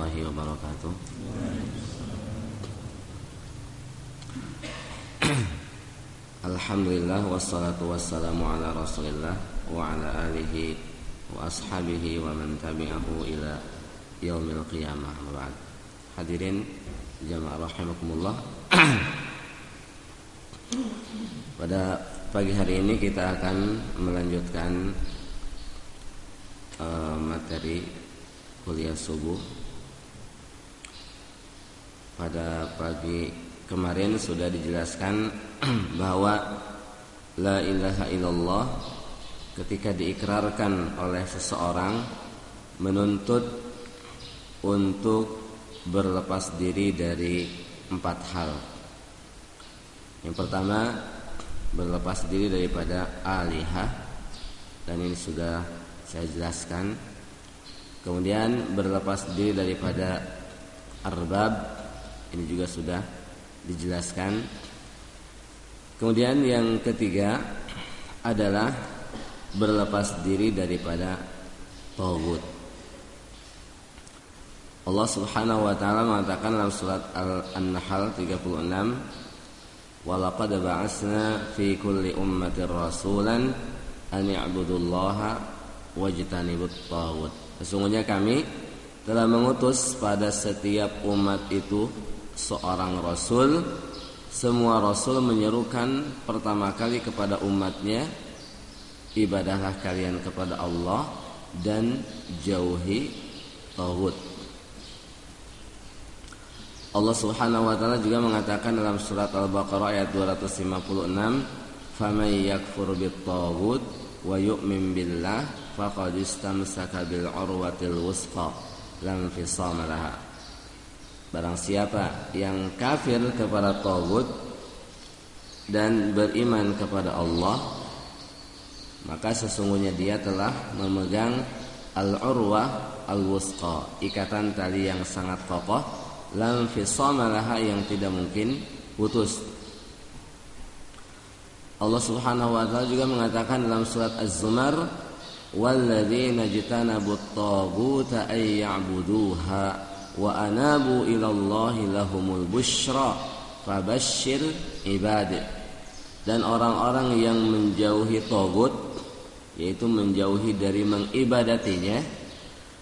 warahmatullahi wabarakatuh. Alhamdulillah wassalatu wassalamu ala Rasulillah wa ala alihi wa ashabihi wa man tabi'ahu ila yaumil qiyamah. Hadirin jamaah rahimakumullah. Pada pagi hari ini kita akan melanjutkan materi kuliah subuh. Pada pagi kemarin sudah dijelaskan bahwa la ilaha illallah ketika diikrarkan oleh seseorang menuntut untuk berlepas diri dari 4 hal. Yang pertama, berlepas diri daripada alihah, dan ini sudah saya jelaskan. Kemudian berlepas diri daripada arbab, ini juga sudah dijelaskan. Kemudian yang ketiga adalah berlepas diri daripada taghut. Allah Subhanahu wa taala mengatakan dalam surat An-Nahl 36, "Wa laqad ba'atsna fi kulli ummatin rasulan an i'budullaha wajtanibut taghut." Sesungguhnya kami telah mengutus pada setiap umat itu seorang rasul. Semua rasul menyerukan pertama kali kepada umatnya, ibadahlah kalian kepada Allah dan jauhi taghut. Allah Subhanahu wa taala juga mengatakan dalam surat Al-Baqarah ayat 256, "Faman yakfur bit-taghut wa yu'min billah faqad istamsaka bil urwatil wusqa lam fisama laha." Barang siapa yang kafir kepada taghut dan beriman kepada Allah, maka sesungguhnya dia telah memegang al-urwah al-wusqa, ikatan tali yang sangat kokoh, lam fisama laha, yang tidak mungkin putus. Allah Subhanahu wa taala juga mengatakan dalam surat Az-Zumar, "Walladzina jtanabut taghuta ay ya'buduha wa anabu ilallahi lahumul busyra fabashshir ibad." Dan orang-orang yang menjauhi taghut, yaitu menjauhi dari mengibadatinya,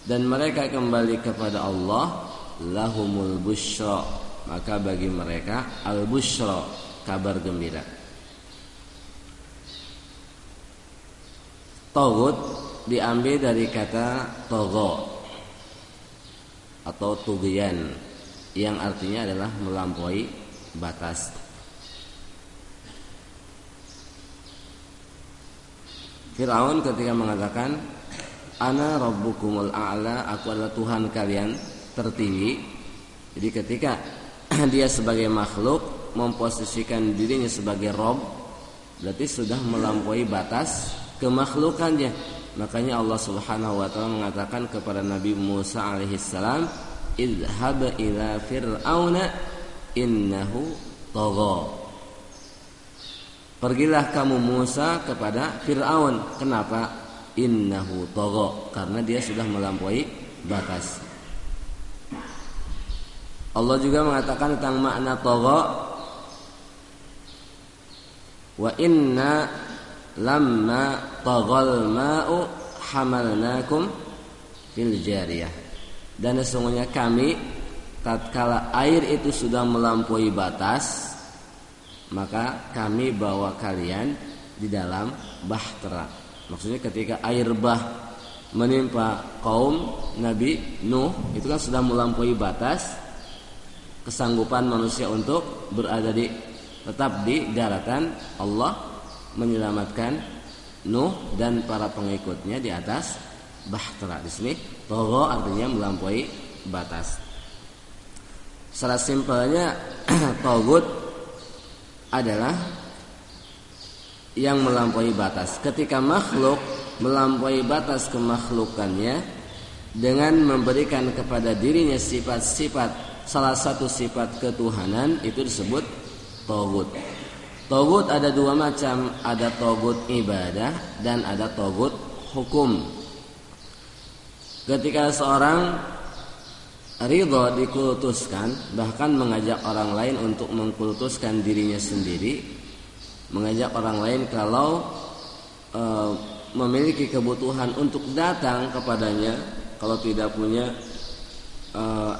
dan mereka kembali kepada Allah, lahumul busyra, maka bagi mereka al-busyra, kabar gembira. Taghut diambil dari kata tagha atau tughyan, yang artinya adalah melampaui batas. Fir'aun ketika mengatakan ana rabbukumul a'la, aku adalah Tuhan kalian tertinggi. Jadi ketika dia sebagai makhluk memposisikan dirinya sebagai Rabb, berarti sudah melampaui batas kemakhlukannya. Makanya Allah Subhanahu wa taala mengatakan kepada Nabi Musa alaihissalam, "Idhhab ila fir'auna innahu tagha." Pergilah kamu Musa kepada Fir'aun. Kenapa? Innahu tagha, karena dia sudah melampaui batas. Allah juga mengatakan tentang makna tagha, "Wa inna lamma taghal ma'u hamalnakum fil jariyah." Dan sesungguhnya kami, tatkala air itu sudah melampaui batas, maka kami bawa kalian di dalam bahtera. Maksudnya ketika air bah menimpa kaum Nabi Nuh, itu kan sudah melampaui batas kesanggupan manusia untuk berada tetap di daratan. Allah menyelamatkan Nuh dan para pengikutnya di atas bahtera. Di sini tagha artinya melampaui batas. Secara simpelnya taghut adalah yang melampaui batas. Ketika makhluk melampaui batas kemakhlukannya dengan memberikan kepada dirinya sifat-sifat, salah satu sifat ketuhanan, itu disebut taghut. Taghut ada 2 macam, ada taghut ibadah dan ada taghut hukum. Ketika seorang ridho dikultuskan, bahkan mengajak orang lain untuk mengkultuskan dirinya sendiri, mengajak orang lain kalau memiliki kebutuhan untuk datang kepadanya, kalau tidak punya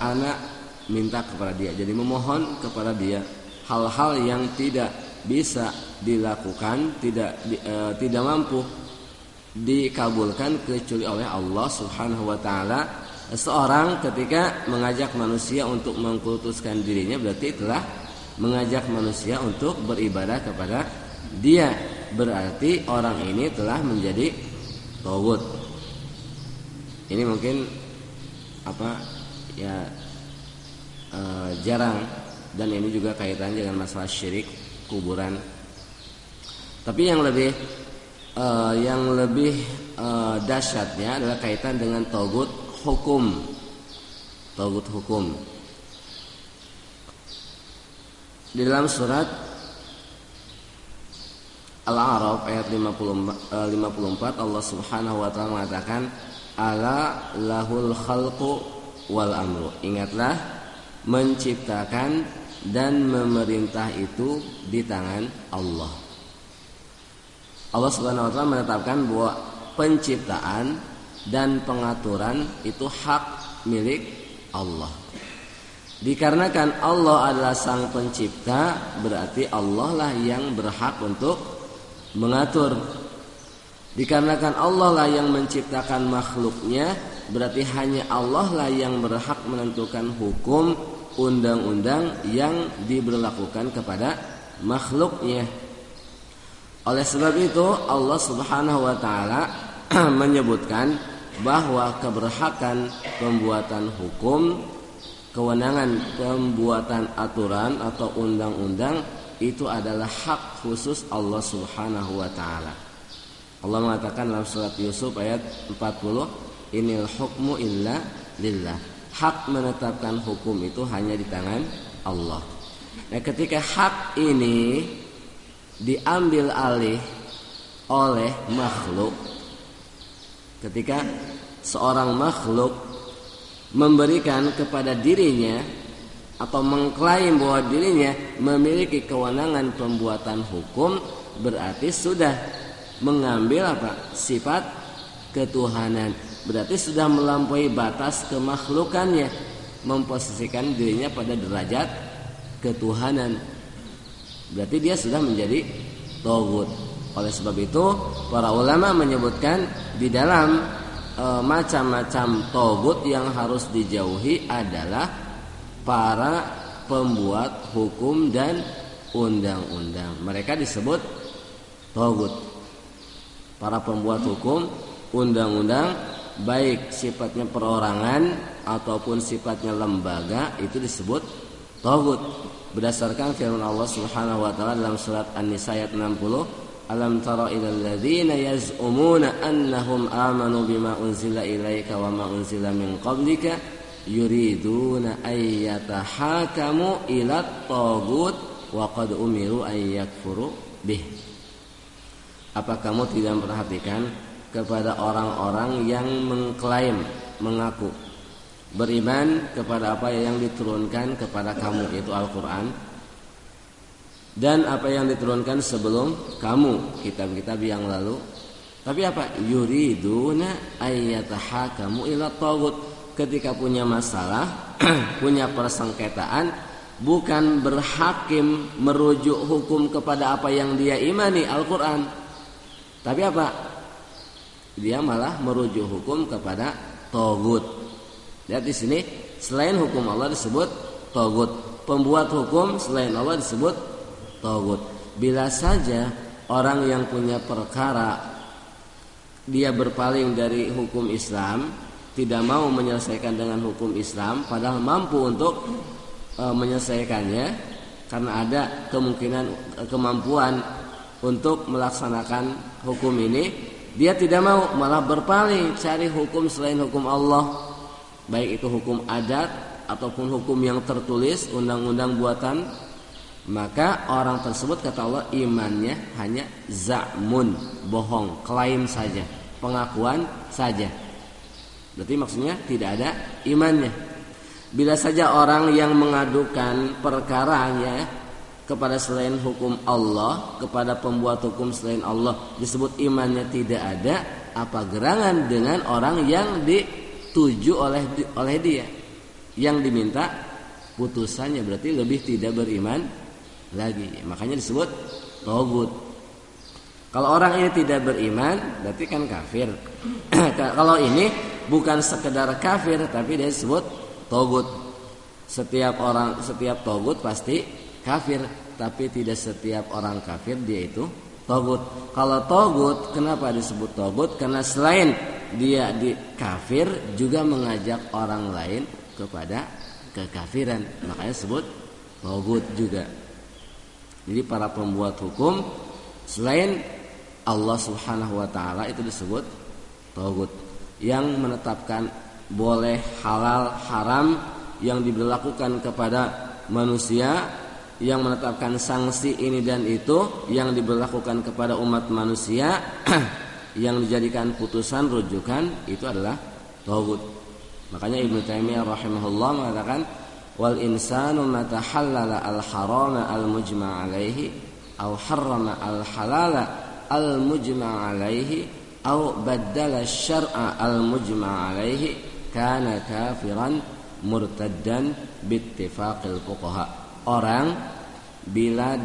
anak minta kepada dia, jadi memohon kepada dia hal-hal yang tidak bisa dilakukan, tidak mampu dikabulkan kecuali oleh Allah Subhanahu wa taala. Seorang ketika mengajak manusia untuk mengkultuskan dirinya berarti telah mengajak manusia untuk beribadah kepada dia. Berarti orang ini telah menjadi tauhid. Ini mungkin jarang, dan ini juga kaitannya dengan masalah syirik kuburan. Tapi yang lebih dahsyatnya adalah kaitan dengan tauhid hukum. Tauhid hukum. Di dalam surat Al-A'raf ayat 54 Allah Subhanahu wa taala mengatakan ala lahul khalqu wal amru. Ingatlah, menciptakan dan memerintah itu di tangan Allah. Allah Subhanahu wa taala menetapkan bahwa penciptaan dan pengaturan itu hak milik Allah. Dikarenakan Allah adalah sang pencipta, berarti Allah lah yang berhak untuk mengatur. Dikarenakan Allah lah yang menciptakan makhluknya, berarti hanya Allah lah yang berhak menentukan hukum, undang-undang yang diberlakukan kepada makhluknya. Oleh sebab itu Allah Subhanahu wa taala menyebutkan bahwa keberhakan pembuatan hukum, kewenangan pembuatan aturan atau undang-undang itu adalah hak khusus Allah Subhanahu wa taala. Allah mengatakan dalam surat Yusuf ayat 40, inil hukmu illa lillah. Hak menetapkan hukum itu hanya di tangan Allah. Nah, ketika hak ini diambil alih oleh makhluk, ketika seorang makhluk memberikan kepada dirinya atau mengklaim bahwa dirinya memiliki kewenangan pembuatan hukum, berarti sudah mengambil sifat ketuhanan. Berarti sudah melampaui batas kemakhlukannya, memposisikan dirinya pada derajat ketuhanan. Berarti dia sudah menjadi tauhid. Oleh sebab itu para ulama menyebutkan di dalam macam-macam tauhid yang harus dijauhi adalah para pembuat hukum dan undang-undang. Mereka disebut tauhid. Para pembuat hukum, undang-undang, baik sifatnya perorangan ataupun sifatnya lembaga, itu disebut tauhid. Berdasarkan firman Allah Subhanahu wa taala dalam surat An-Nisa ayat 60, alam tara ilal ladzina yaz'umuna annahum amanu bima unzila ilaika wa ma unzila min qablika yuriduna ay yatahakamu ila taghut wa qad umiru ay yakfuru bih. Apa kamu tidak memperhatikan kepada orang-orang yang mengklaim, mengaku beriman kepada apa yang diturunkan kepada kamu, yaitu Al-Quran, dan apa yang diturunkan sebelum kamu, kitab-kitab yang lalu. Tapi apa? Yuriduna ayyatahakamu ila taghut. Ketika punya masalah, punya persengketaan, bukan berhakim merujuk hukum kepada apa yang dia imani, Al-Quran. Tapi apa? Dia malah merujuk hukum kepada taghut. Lihat di sini, selain hukum Allah disebut taghut. Pembuat hukum selain Allah disebut taghut. Bila saja orang yang punya perkara dia berpaling dari hukum Islam, tidak mau menyelesaikan dengan hukum Islam, padahal mampu untuk menyelesaikannya karena ada kemampuan untuk melaksanakan hukum ini, dia tidak mau, malah berpaling cari hukum selain hukum Allah, baik itu hukum adat ataupun hukum yang tertulis, undang-undang buatan, maka orang tersebut kata Allah imannya hanya za'mun, bohong, klaim saja, pengakuan saja. Berarti maksudnya tidak ada imannya. Bila saja orang yang mengadukan perkaranya kepada selain hukum Allah, kepada pembuat hukum selain Allah, disebut imannya tidak ada, apa gerangan dengan orang yang dituju oleh dia, yang diminta putusannya, berarti lebih tidak beriman lagi. Makanya disebut tagut. Kalau orang ini tidak beriman, berarti kan kafir. Kalau ini bukan sekedar kafir, tapi dia disebut tagut. Setiap tagut pasti kafir, tapi tidak setiap orang kafir dia itu tagut. Kalau tagut, kenapa disebut tagut? Karena selain dia kafir, juga mengajak orang lain kepada kekafiran, makanya disebut tagut juga. Jadi para pembuat hukum selain Allah Subhanahu wa taala itu disebut tagut, yang menetapkan boleh, halal, haram yang diberlakukan kepada manusia, yang menetapkan sanksi ini dan itu yang diberlakukan kepada umat manusia, yang dijadikan putusan rujukan, itu adalah tagut. Makanya Ibnu Taimiyah rahimahullah mengatakan wal insanu mata halala al harama al mujma' alaihi au harrama al halala al mujma' alaihi au baddala syar'a al mujma' alaihi kana kafiran murtaddan bittifaqil fuqaha. Orang bila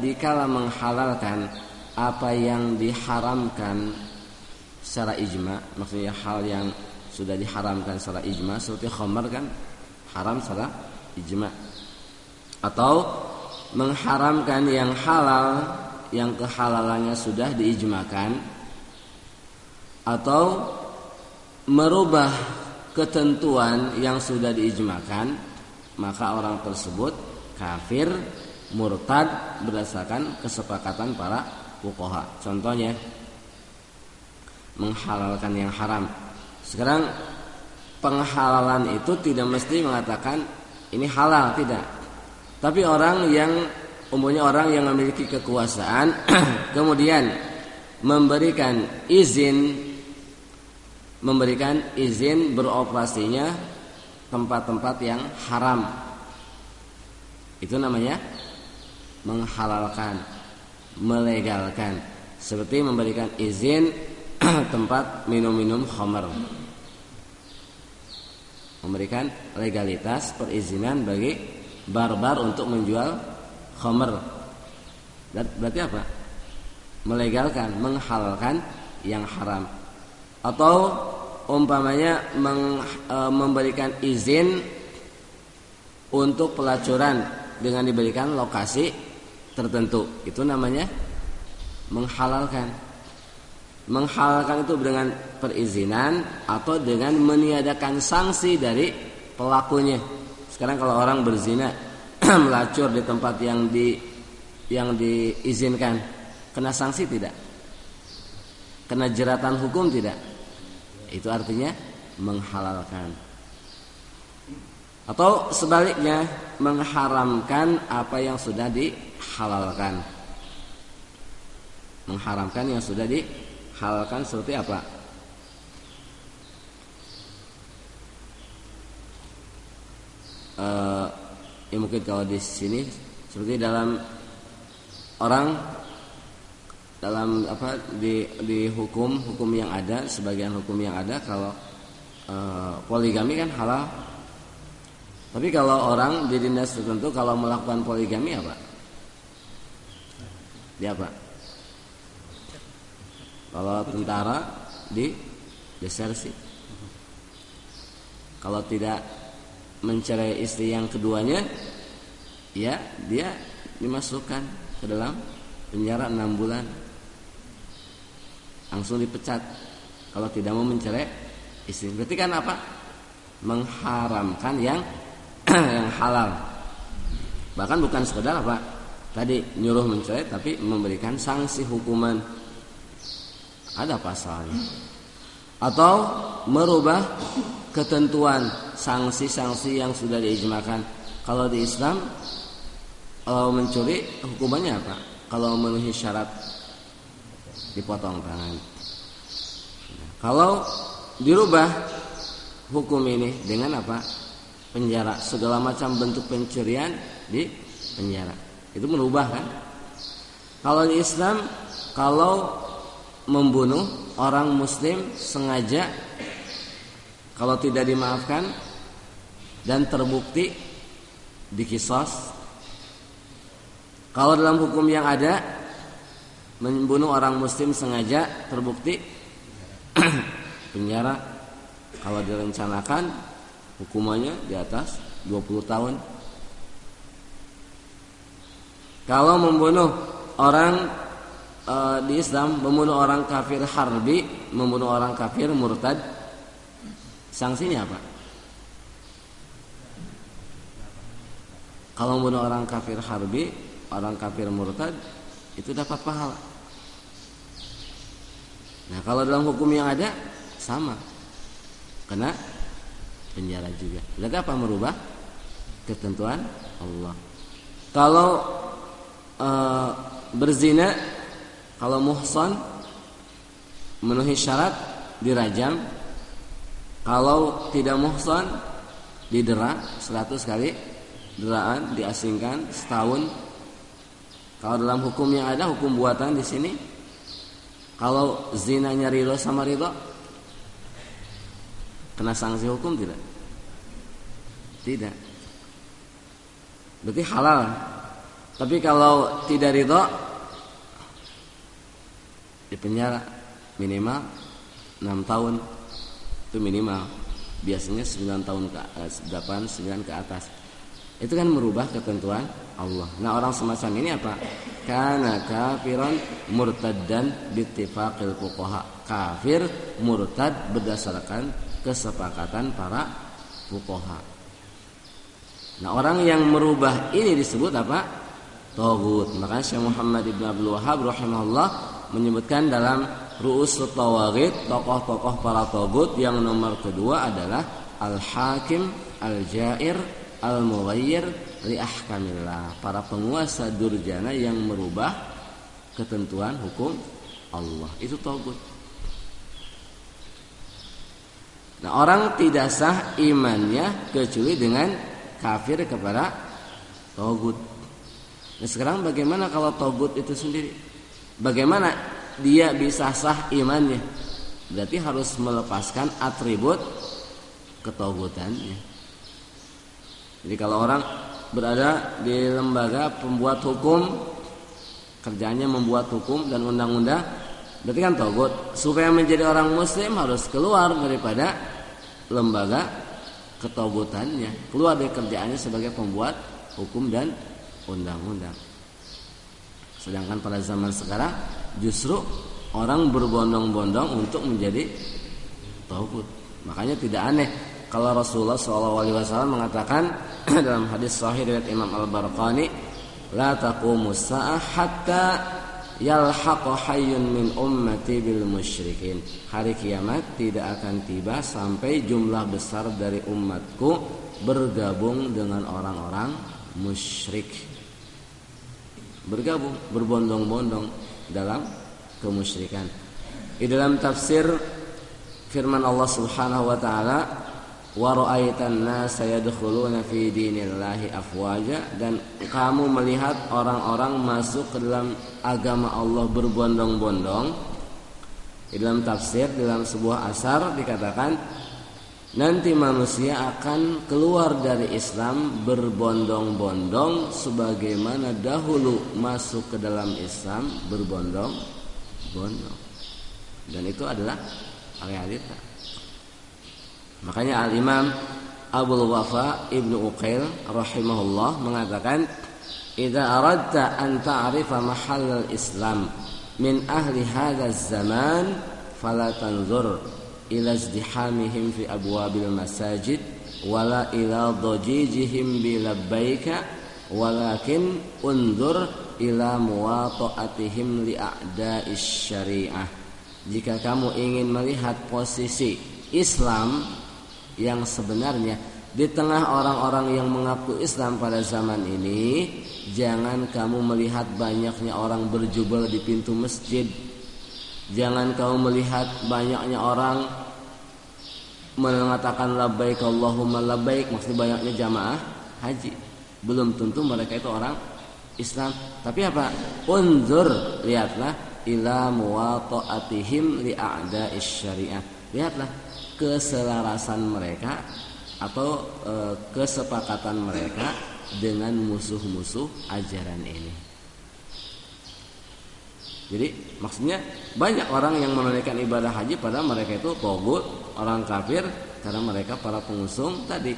dikala menghalalkan apa yang diharamkan secara ijma, maksudnya hal yang sudah diharamkan secara ijma, seperti khamar kan haram secara ijma, atau mengharamkan yang halal yang kehalalannya sudah diijmakan, atau merubah ketentuan yang sudah diijmakan, maka orang tersebut kafir murtad berdasarkan kesepakatan para fuqaha. Contohnya menghalalkan yang haram. Sekarang penghalalan itu tidak mesti mengatakan ini halal, tidak. Tapi orang yang umumnya orang yang memiliki kekuasaan kemudian memberikan izin beroperasinya tempat-tempat yang haram, itu namanya menghalalkan, melegalkan. Seperti memberikan izin tempat minum-minum khamar, memberikan legalitas perizinan bagi bar-bar untuk menjual khamar. Berarti apa? Melegalkan, menghalalkan yang haram. Atau umpamanya memberikan izin untuk pelacuran dengan diberikan lokasi tertentu, itu namanya menghalalkan. Menghalalkan itu dengan perizinan atau dengan meniadakan sanksi dari pelakunya. Sekarang kalau orang berzina melacur di tempat yang diizinkan, kena sanksi tidak? Kena jeratan hukum tidak? Itu artinya menghalalkan. Atau sebaliknya, mengharamkan apa yang sudah dihalalkan. Mengharamkan yang sudah dihalalkan seperti apa? Ya mungkin kalau di sini seperti dalam di hukum yang ada, sebagian hukum yang ada, kalau poligami kan halal. Tapi kalau orang di dinas tertentu kalau melakukan poligami apa? Dia apa? Kalau tentara didesersi. Kalau tidak mencerai istri yang keduanya, ya dia dimasukkan ke dalam penjara 6 bulan. Langsung dipecat kalau tidak mau mencerai istri. Berarti kan apa? Mengharamkan yang halal. Bahkan bukan sekedar apa? Tadi nyuruh mencerai, tapi memberikan sanksi hukuman. Ada pasalnya. Atau merubah ketentuan sanksi-sanksi yang sudah diijmakan. Kalau di Islam, kalau mencuri hukumannya apa? Kalau memenuhi syarat dipotong tangan. Kalau dirubah hukum ini dengan apa? Penjara. Segala macam bentuk pencurian di penjara. Itu merubah kan? Kalau di Islam, kalau membunuh orang muslim sengaja, kalau tidak dimaafkan dan terbukti dikisos. Kalau dalam hukum yang ada, membunuh orang muslim sengaja terbukti penjara. Kalau direncanakan, hukumannya di atas 20 tahun. Kalau membunuh orang di Islam, membunuh orang kafir harbi, membunuh orang kafir murtad, sanksinya apa? Kalau membunuh orang kafir harbi, orang kafir murtad, itu dapat pahala. Nah, kalau dalam hukum yang ada sama, kena penjara juga. Berarti apa? Merubah ketentuan Allah. Kalau berzina, kalau muhsan memenuhi syarat dirajam. Kalau tidak muhsan didera 100 kali deraan, diasingkan setahun. Kalau dalam hukum yang ada, hukum buatan di sini, kalau zinanya ridho sama ridho, kena sanksi hukum tidak? Tidak. Berarti halal. Tapi kalau tidak ridho, di penjara minimal 6 tahun. Itu minimal. Biasanya 9 tahun ke 8, 9 ke atas. Itu kan merubah ketentuan Allah. Nah, orang semacam ini apa? Kana kafiran murtaddan bittifaqil fuqaha. Kafir murtad berdasarkan kesepakatan para fuqaha. Nah, orang yang merubah ini disebut apa? Taghut. Makanya Syekh Muhammad Ibn Abdul Wahhab rahimahullah menyebutkan dalam Ru'usul Tawaghit, tokoh-tokoh para taghut yang nomor kedua adalah Al-Hakim, Al-Jair, Al-Mughayyir li ahkamillah. Para penguasa durjana yang merubah ketentuan hukum Allah. Itu taghut. Nah, orang tidak sah imannya kecuali dengan kafir kepada taghut. Nah, sekarang bagaimana kalau taghut itu sendiri? Bagaimana dia bisa sah imannya? Berarti harus melepaskan atribut ketaghutannya. Jadi kalau orang berada di lembaga pembuat hukum, kerjanya membuat hukum dan undang-undang, berarti kan taghut. Supaya menjadi orang muslim harus keluar daripada lembaga ketaghutannya, keluar dari kerjaannya sebagai pembuat hukum dan undang-undang. Sedangkan pada zaman sekarang justru orang berbondong-bondong untuk menjadi taghut. Makanya tidak aneh kalau Rasulullah SAW mengatakan dalam hadis sahih riwayat Imam Al-Barqani, la taqumus sa'ah hatta yalhaqa hayyun min ummati bil musyrikin. Hari kiamat tidak akan tiba sampai jumlah besar dari umatku bergabung dengan orang-orang musyrik. Bergabung, berbondong-bondong dalam kemusyrikan. Di dalam tafsir firman Allah Subhanahu wa taala, wa ra'aitan nasa yadkhuluna fi dinillahi afwaja, dan kamu melihat orang-orang masuk ke dalam agama Allah berbondong-bondong. Di dalam tafsir, dalam sebuah asar dikatakan nanti manusia akan keluar dari Islam berbondong-bondong sebagaimana dahulu masuk ke dalam Islam berbondong-bondong. Dan itu adalah realita. Makanya Al-Imam Abul Wafa Ibnu Uqail rahimahullah mengatakan, "Idza aradta an ta'rifa mahallal Islam min ahli hadzal zaman fala tanzur ila izdihamihim fi abwabil masajid wala ila dajijihim bi labbaika walakin undur ila muwata'atihim li a'da'is syariah." Jika kamu ingin melihat posisi Islam yang sebenarnya di tengah orang-orang yang mengaku Islam pada zaman ini, jangan kamu melihat banyaknya orang berjubel di pintu masjid. Jangan kamu melihat banyaknya orang mengatakan labbaik Allahumma labbaik maksudnya banyaknya jamaah haji, belum tentu mereka itu orang Islam. Tapi apa? Unzur, lihatlah ila muwata'atihim li a'da'is syariah. Lihatlah keselarasan mereka atau kesepakatan mereka dengan musuh-musuh ajaran ini. Jadi maksudnya banyak orang yang menunaikan ibadah haji padahal mereka itu togut, orang kafir, karena mereka para pengusung tadi